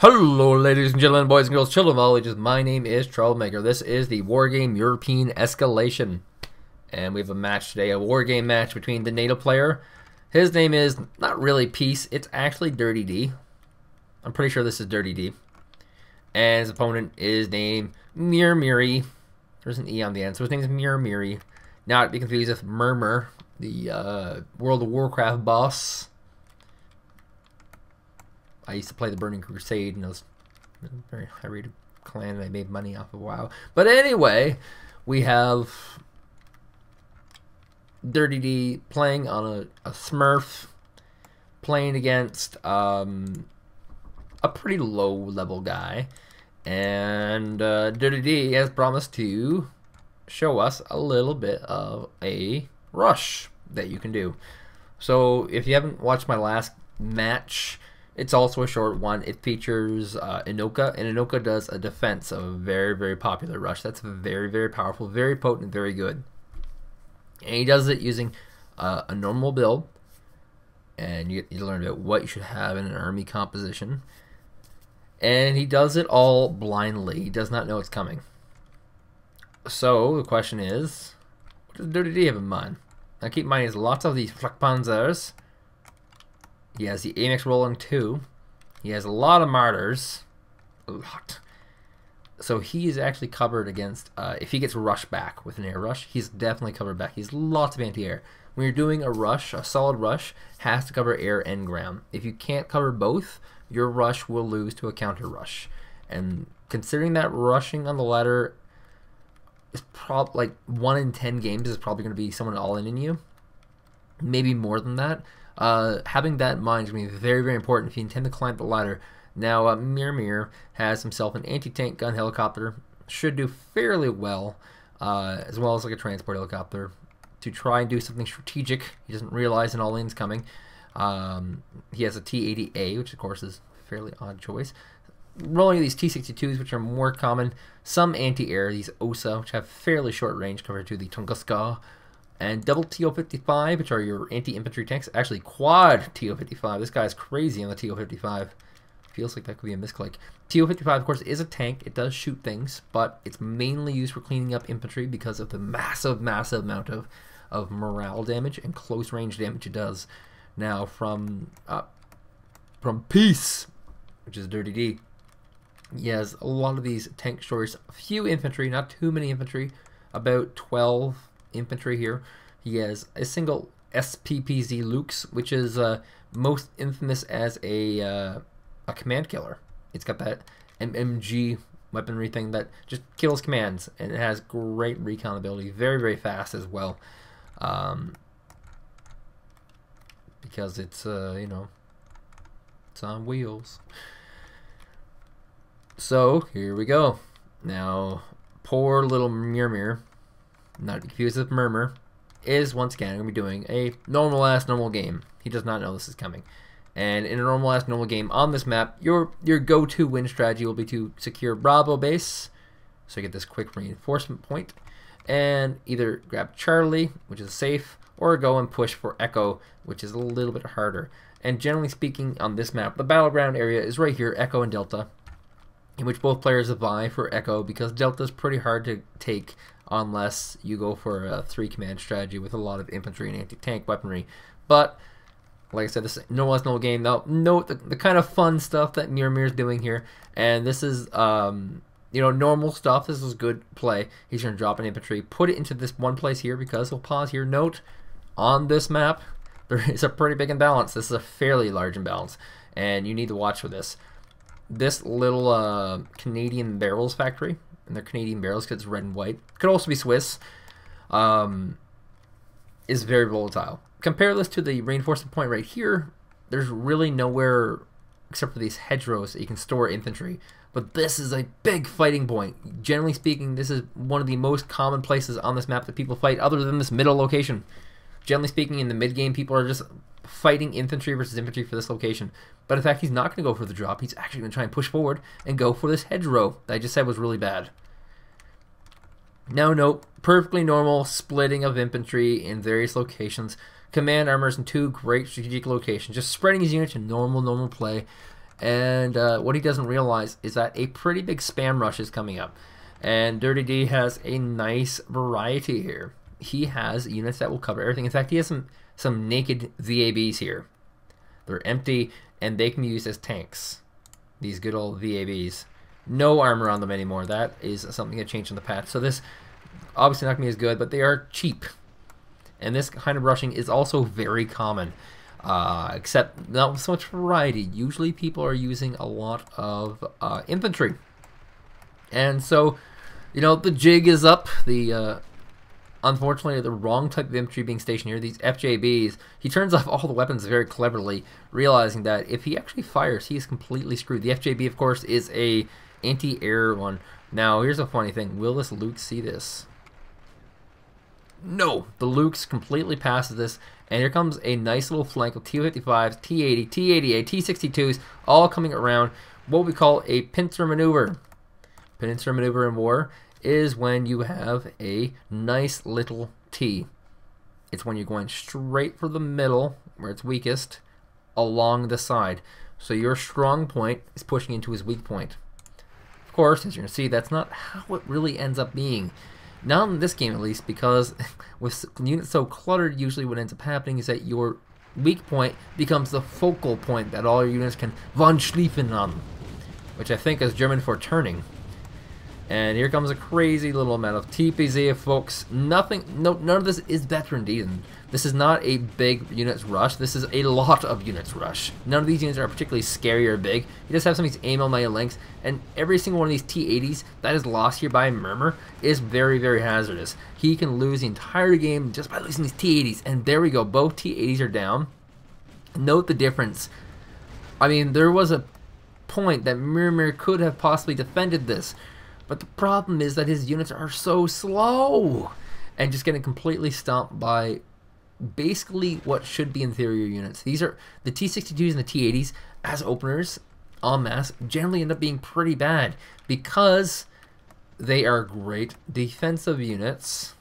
Hello ladies and gentlemen, boys and girls, children of all ages, my name is Troublemaker. This is the Wargame European Escalation. And we have a match today, a Wargame match between the NATO player. His name is not really Peace, it's actually Dirty D. I'm pretty sure this is Dirty D. And his opponent is named Murmure. There's an E on the end, so his name is Murmure. Not to be confused with Murmure, the World of Warcraft boss. I used to play the Burning Crusade, and it was a very high-rated clan, and I made money off of WoW. But anyway, we have Dirty D playing on a Smurf, playing against a pretty low-level guy. And Dirty D has promised to show us a little bit of a rush that you can do. So if you haven't watched my last match, it's also a short one. It features Enohka, and Enohka does a defense of a very, very popular rush. That's very, very powerful, very potent, very good. And he does it using a normal build, and you learn about what you should have in an army composition. And he does it all blindly. He does not know it's coming. So the question is, what does Dirty D have in mind? Now keep in mind, he has lots of these Flakpanzers. He has the AMX rolling 2. He has a lot of martyrs. A lot. So he is actually covered against, if he gets rushed back with an air rush, he's definitely covered back. He's lots of anti-air. When you're doing a rush, a solid rush, has to cover air and ground. If you can't cover both, your rush will lose to a counter rush. And considering that rushing on the ladder is probably like 1 in 10 games is probably going to be someone all in you. Maybe more than that. Having that in mind is going to be very, very important if you intend to climb the ladder. Now, Murmure has himself an anti-tank gun helicopter. Should do fairly well, as well as like a transport helicopter, to try and do something strategic. He doesn't realize an all-in's coming. He has a T-80A, which of course is a fairly odd choice. Rolling these T-62s, which are more common. Some anti-air, these OSA, which have fairly short range compared to the Tunguska. And double TO-55, which are your anti-infantry tanks. Actually, quad TO-55. This guy's crazy on the TO-55. Feels like that could be a misclick. TO-55, of course, is a tank. It does shoot things, but it's mainly used for cleaning up infantry because of the massive, massive amount of morale damage and close range damage it does. Now, from Peace, which is Dirty D, he has a lot of these tank destroyers. A few infantry, not too many infantry. About 12 infantry here. He has a single SPPZ Lux, which is most infamous as a command killer. It's got that MMG weaponry thing that just kills commands, and it has great recon ability. Very, very fast as well, because it's you know, it's on wheels. So here we go. Now, poor little Murmure, not to be confused with Murmure, is once again going to be doing a normal game. He does not know this is coming. And in a normal game on this map, your go-to win strategy will be to secure Bravo base, so you get this quick reinforcement point, and either grab Charlie, which is safe, or go and push for Echo, which is a little bit harder. And generally speaking, on this map, the battleground area is right here, Echo and Delta, in which both players vie for Echo, because Delta is pretty hard to take unless you go for a 3-command strategy with a lot of infantry and anti-tank weaponry. But like I said, this is normal game. Now, note the kind of fun stuff that Murmure is doing here, and this is you know, normal stuff. This is good play. He's going to drop an infantry, put it into this one place here, because he'll pause here. Note, on this map, there is a pretty big imbalance. This is a fairly large imbalance, and you need to watch for this. This little Canadian barrels factory, and they're Canadian barrels because it's red and white, could also be Swiss, is very volatile. Compare this to the reinforcement point right here. There's really nowhere except for these hedgerows that you can store infantry. But this is a big fighting point. Generally speaking, this is one of the most common places on this map that people fight, other than this middle location. Generally speaking, in the mid-game, people are just fighting infantry versus infantry for this location. But in fact, he's not going to go for the drop. He's actually going to try and push forward and go for this hedgerow that I just said was really bad. Now note, perfectly normal splitting of infantry in various locations. Command armors in 2 great strategic locations. Just spreading his unit to normal play. And what he doesn't realize is that a pretty big spam rush is coming up. And Dirty D has a nice variety here. He has units that will cover everything. In fact, he has some naked VABs here. They're empty, and they can be used as tanks. These good old VABs. No armor on them anymore. That is something that changed in the patch. So this, obviously not going to be as good, but they are cheap. And this kind of rushing is also very common. Except not so much variety. Usually people are using a lot of infantry. And so, you know, the jig is up. Unfortunately, the wrong type of infantry being stationed here. These FJBs, he turns off all the weapons very cleverly, realizing that if he actually fires, he is completely screwed. The FJB, of course, is a anti-air one. Now, here's a funny thing. Will this Luke see this? No, the Luke's completely passes this, and here comes a nice little flank of T-55s, T-80, T-88, T-62s, all coming around what we call a pincer maneuver. Pincer maneuver in war is when you have a nice little T. It's when you're going straight for the middle, where it's weakest, along the side. So your strong point is pushing into his weak point. Of course, as you're going to see, that's not how it really ends up being. Not in this game, at least, because with units so cluttered, usually what ends up happening is that your weak point becomes the focal point that all your units can von Schlieffen on, which I think is German for turning. And here comes a crazy little amount of TPZ, folks. None of this is veteran Eden. This is not a big units rush. This is a lot of units rush. None of these units are particularly scary or big. You just have some of these AML links, and every single one of these T80s that is lost here by Murmure is very, very hazardous. He can lose the entire game just by losing these T80s, and there we go. Both T80s are down. Note the difference. I mean, there was a point that Murmure could have possibly defended this. But the problem is that his units are so slow and just getting completely stomped by basically what should be inferior units. These are the T-62s and the T-80s as openers en masse generally end up being pretty bad because they are great defensive units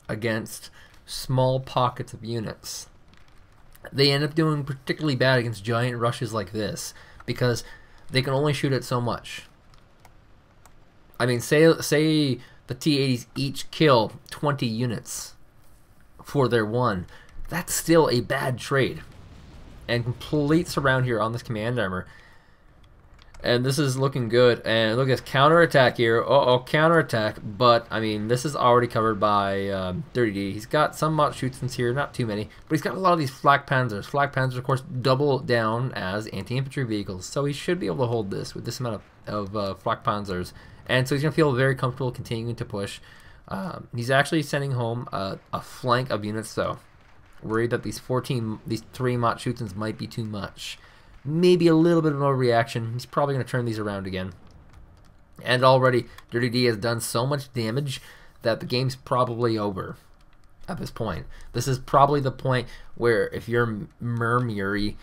against small pockets of units. They end up doing particularly bad against giant rushes like this because they can only shoot it so much. I mean, say the T-80s each kill 20 units for their one. That's still a bad trade. And complete surround here on this command armor. And this is looking good. And look at this counterattack here. Uh-oh, counterattack. But, I mean, this is already covered by Dirty D. He's got some Mott Schützens here, not too many. But he's got a lot of these Flak Panzers. Flak Panzers, of course, double down as anti-infantry vehicles. So he should be able to hold this with this amount of Flak Panzers. And so he's going to feel very comfortable continuing to push. He's actually sending home a flank of units, though. Worried that these 3 Mott Schützens might be too much. Maybe a little bit of a reaction. He's probably going to turn these around again. And already, Dirty D has done so much damage that the game's probably over at this point. This is probably the point where if you're Murmure,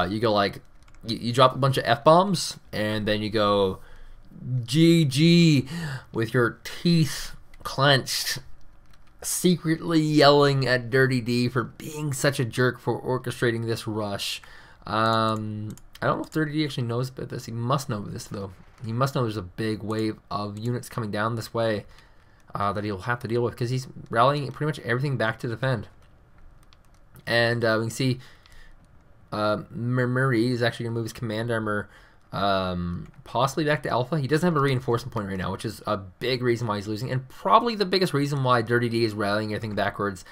you go like, you drop a bunch of F-bombs, and then you go GG with your teeth clenched, secretly yelling at Dirty D for being such a jerk for orchestrating this rush. I don't know if Dirty D actually knows about this. He must know this, though. He must know there's a big wave of units coming down this way that he'll have to deal with because he's rallying pretty much everything back to defend. And we can see Murmure is actually going to move his command armor possibly back to Alpha. He doesn't have a reinforcement point right now, which is a big reason why he's losing, and probably the biggest reason why Dirty D is rallying everything backwards.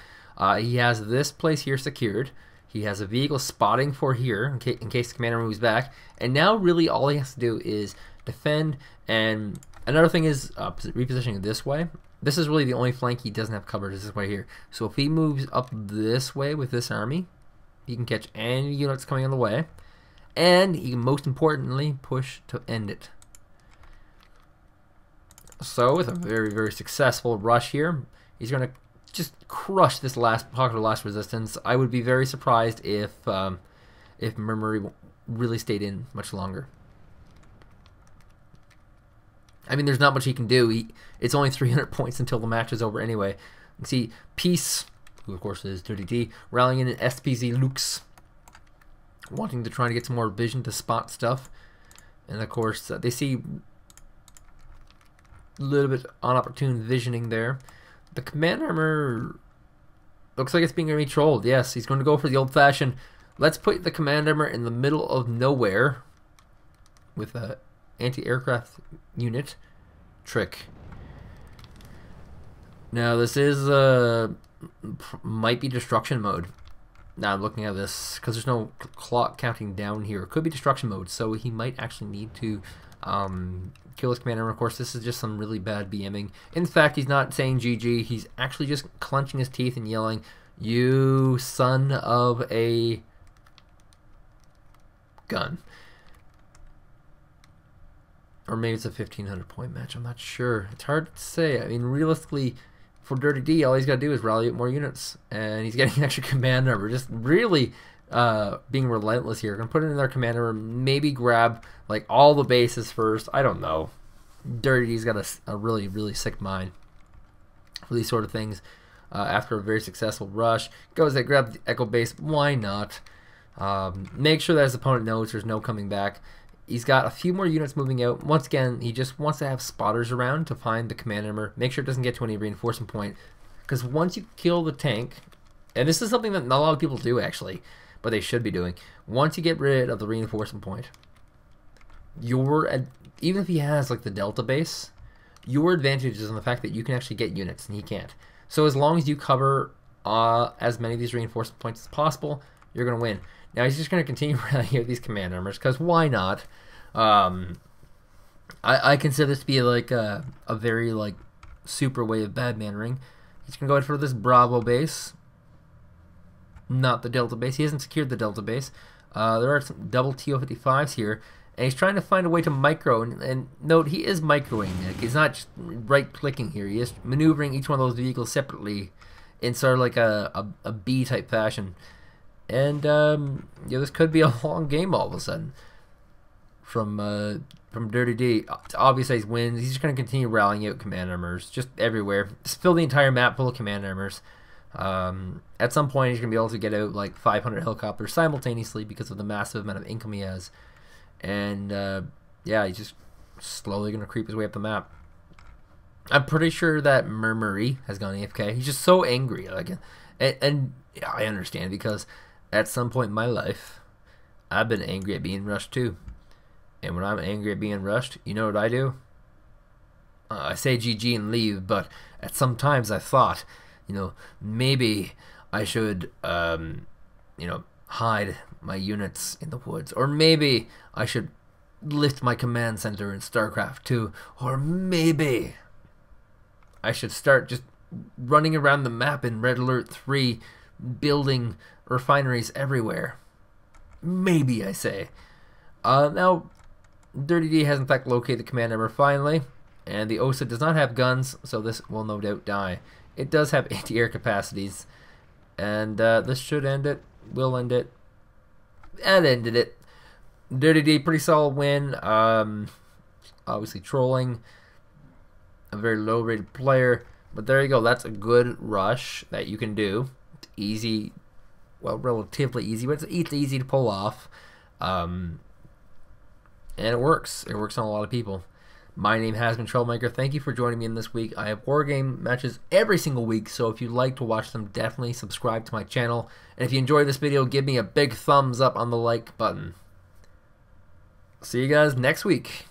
He has this place here secured. He has a vehicle spotting for here in case the commander moves back, and now really all he has to do is defend. And another thing is repositioning this way. This is really the only flank he doesn't have covered, is this way here. So if he moves up this way with this army, he can catch any units coming on the way. And he can, most importantly, push to end it. So with a very, very successful rush here, he's going to just crush this last pocket of last resistance. I would be very surprised if Murmure really stayed in much longer. I mean, there's not much he can do. It's only 300 points until the match is over anyway. You can see Peace, who of course is Dirty D, rallying in an SPZ Lux. wanting to try to get some more vision to spot stuff. And of course, they see a little bit unopportune visioning there. The command armor looks like it's being going to be trolled. Yes, he's going to go for the old-fashioned, let's put the command armor in the middle of nowhere with a anti-aircraft unit trick. Now this is might be destruction mode. Now I'm looking at this because there's no clock counting down here. It could be destruction mode, so he might actually need to kill his commander. Of course, this is just some really bad BMing. In fact, he's not saying GG. He's actually just clenching his teeth and yelling, "You son of a gun." Or maybe it's a 1,500 point match. I'm not sure. It's hard to say. I mean, realistically, for Dirty D, all he's got to do is rally up more units. And he's getting an extra command number. Just really being relentless here. Gonna put it in their command number. Maybe grab like all the bases first. I don't know. Dirty D's got a really, really sick mind for these sort of things. After a very successful rush, goes there, grab the Echo base. Why not? Make sure that his opponent knows there's no coming back. He's got a few more units moving out. Once again, he just wants to have spotters around to find the command armor. Make sure it doesn't get to any reinforcement point. Because once you kill the tank, and this is something that not a lot of people do actually, but they should be doing. Once you get rid of the reinforcement point, even if he has like the Delta base, your advantage is in the fact that you can actually get units and he can't. So as long as you cover as many of these reinforcement points as possible, you're going to win. Now he's just going to continue rallying out these command armors because why not? I consider this to be like a very like super way of bad mannering. He's going to go ahead for this Bravo base, not the Delta base. He hasn't secured the Delta base. There are some double TO-55s here, and he's trying to find a way to micro. And note, he is microing. Like, he's not just right-clicking here. He is maneuvering each one of those vehicles separately in sort of like a B-type fashion. And yeah, this could be a long game all of a sudden from Dirty D. It's obvious that he wins. He's just going to continue rallying out command armors just everywhere. Just fill the entire map full of command armors. At some point, he's going to be able to get out like 500 helicopters simultaneously because of the massive amount of income he has. And yeah, he's just slowly going to creep his way up the map. I'm pretty sure that Murmure has gone AFK. He's just so angry. Like, and yeah, I understand because at some point in my life, I've been angry at being rushed too. And when I'm angry at being rushed, you know what I do? I say GG and leave, but at some times I thought, you know, maybe I should, you know, hide my units in the woods. Or maybe I should lift my command center in StarCraft 2. Or maybe I should start just running around the map in Red Alert 3, building refineries everywhere. Maybe, I say. Now, Dirty D has in fact located the command number finally, and the OSA does not have guns, so this will no doubt die. It does have anti-air capacities, and this should end it. Will end it. That ended it. Dirty D, pretty solid win. Obviously trolling. A very low-rated player. But there you go. That's a good rush that you can do. It's easy. Well, relatively easy, but it's easy to pull off. And it works. It works on a lot of people. My name has been Troublemaker. Thank you for joining me in this week. I have Wargame matches every single week, so if you'd like to watch them, definitely subscribe to my channel. And if you enjoyed this video, give me a big thumbs up on the like button. See you guys next week.